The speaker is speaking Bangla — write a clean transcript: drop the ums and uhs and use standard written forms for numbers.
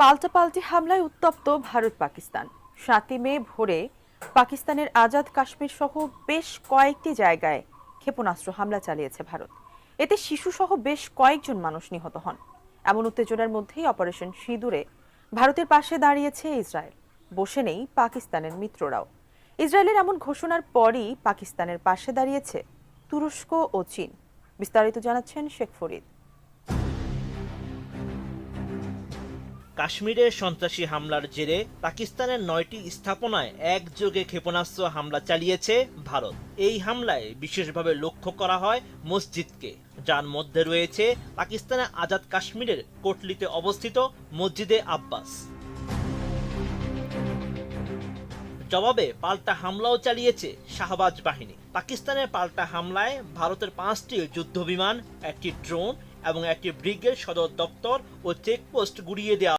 পাল্টাপাল্টি হামলায় উত্তপ্ত ভারত পাকিস্তান। ৭ই মে ভোরে পাকিস্তানের আজাদ কাশ্মীর সহ বেশ কয়েকটি জায়গায় ক্ষেপণাস্ত্র হামলা চালিয়েছে ভারত। এতে শিশুসহ বেশ কয়েকজন মানুষ নিহত হন। এমন উত্তেজনার মধ্যেই অপারেশন সিঁদুরে ভারতের পাশে দাঁড়িয়েছে ইসরায়েল। বসে নেই পাকিস্তানের মিত্ররাও। ইসরায়েলের এমন ঘোষণার পরই পাকিস্তানের পাশে দাঁড়িয়েছে তুরস্ক ও চীন। বিস্তারিত জানাচ্ছেন শেখ ফরিদ। কাশ্মীরে সন্ত্রাসী হামলার জেরে পাকিস্তানের ৯টি স্থাপনায় একযোগে ক্ষেপণাস্ত্র হামলা চালিয়েছে ভারত। এই হামলায় বিশেষভাবে লক্ষ্য করা হয় মসজিদকে, যার মধ্যে রয়েছে পাকিস্তানের আজাদ কাশ্মীরের কোটলিতে অবস্থিত মসজিদে আব্বাস। জবাবে পাল্টা হামলাও চালিয়েছে শাহবাজ বাহিনী। পাকিস্তানের পাল্টা হামলায় ভারতের ৫টি যুদ্ধবিমান, একটি ড্রোন এবং একটি ব্রিগেড সদর দপ্তর ও চেকপোস্ট গুঁড়িয়ে দেওয়া